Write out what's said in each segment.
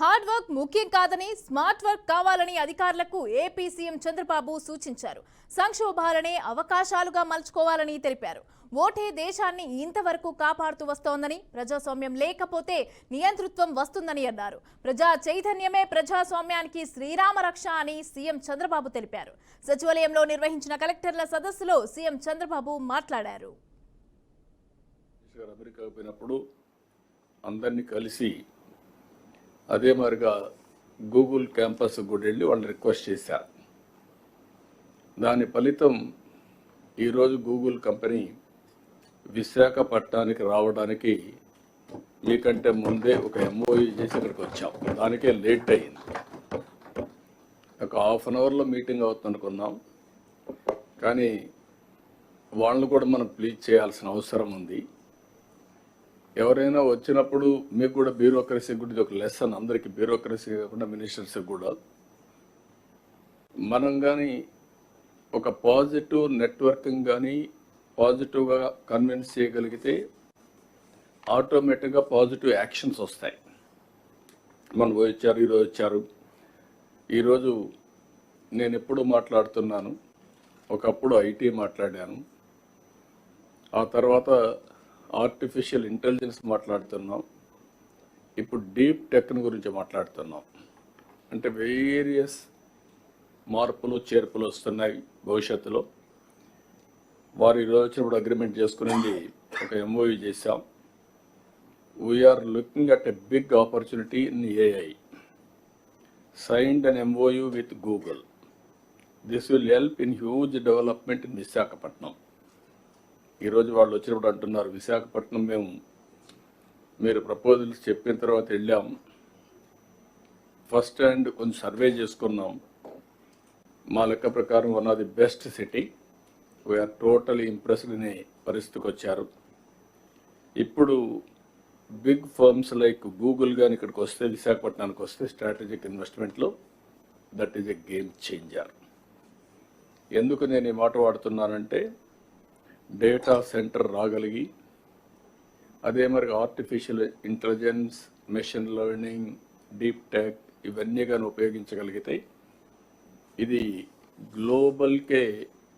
Hard work ముఖ్యం కాదని smart work కావాలని అధికారులకు ఏపీ సీఎం చంద్రబాబు సూచించారు. సంక్షోభాలనే అవకాశాలుగా మలుచుకోవాలని తెలిపారు. ఓటే దేశాన్ని ఇంతవరకు కాపాడుతూ వస్తోందని, ప్రజాస్వామ్యం లేకపోతే నియంతృత్వం వస్తుందని అన్నారు. ప్రజా చైతన్యమే ప్రజాస్వామ్యానికి శ్రీరామ రక్ష అని సీఎం చంద్రబాబు తెలిపారు. సచివాలయంలో నిర్వహించిన కలెక్టర్ల సదస్సులో సీఎం చంద్రబాబు మాట్లాడారు. అమెరికా పోయినప్పుడు అందరినీ కలిసి అదే మరిగా గూగుల్ క్యాంపస్ కూడా వెళ్ళి వాళ్ళు రిక్వెస్ట్ చేశారు. దాని ఫలితం ఈరోజు గూగుల్ కంపెనీ విశాఖపట్నానికి రావడానికి మీకంటే ముందే ఒక ఎంఓయూ చేసి ఇక్కడికి వచ్చాం. దానికే లేట్ అయింది. ఒక హాఫ్ అన్ అవర్లో మీటింగ్ అవుతుంది అనుకున్నాం, కానీ వాళ్ళని కూడా మనం ప్లీజ్ చేయాల్సిన అవసరం ఉంది. ఎవరైనా వచ్చినప్పుడు మీకు కూడా బ్యూరోక్రసీ కూడా ఒక లెసన్, అందరికీ బ్యూరోక్రసీ కాకుండా మినిస్టర్స్కి కూడా మనం కానీ ఒక పాజిటివ్ నెట్వర్కింగ్ కానీ పాజిటివ్గా కన్విన్స్ చేయగలిగితే ఆటోమేటిక్గా పాజిటివ్ యాక్షన్స్ వస్తాయి. మనం వచ్చారు, ఈరోజు వచ్చారు. ఈరోజు నేను ఎప్పుడు మాట్లాడుతున్నాను, ఒకప్పుడు ఐటీ మాట్లాడాను, ఆ తర్వాత ఆర్టిఫిషియల్ ఇంటెలిజెన్స్ మాట్లాడుతున్నాం, ఇప్పుడు డీప్ టెక్ గురించి మాట్లాడుతున్నాం. అంటే వేరియస్ మార్పులు చేర్పులు వస్తున్నాయి భవిష్యత్తులో. వారు ఈరోజు వచ్చినప్పుడు అగ్రిమెంట్ చేసుకుని ఒక ఎంఓయూ చేశాం. We're looking at a big opportunity in AI. Signed an MOU with Google. This will help in huge development in Visakhapatnam. ఈరోజు వాళ్ళు వచ్చినప్పుడు అంటున్నారు, విశాఖపట్నం మీరు ప్రపోజల్స్ చెప్పిన తర్వాత వెళ్ళాం, ఫస్ట్ హ్యాండ్ కొంచెం సర్వే చేసుకున్నాం. మా లెక్క ప్రకారం one of the best city, we're totally impressed అనే పరిస్థితికి వచ్చారు. ఇప్పుడు బిగ్ ఫర్మ్స్ లైక్ గూగుల్ కానీ ఇక్కడికి వస్తే, విశాఖపట్నానికి వస్తే స్ట్రాటజిక్ ఇన్వెస్ట్మెంట్లో that is a game changer. ఎందుకు నేను ఈ మాట వాడుతున్నానంటే, డేటా సెంటర్ రాగలిగి అదే మరి artificial intelligence, machine learning, deep tech ఇవన్నీ కానీ ఉపయోగించగలిగితే ఇది గ్లోబల్కే,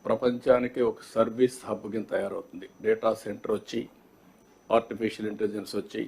ప్రపంచానికి ఒక సర్వీస్ హబ్ కింద తయారవుతుంది. డేటా సెంటర్ వచ్చి, ఆర్టిఫిషియల్ ఇంటెలిజెన్స్ వచ్చి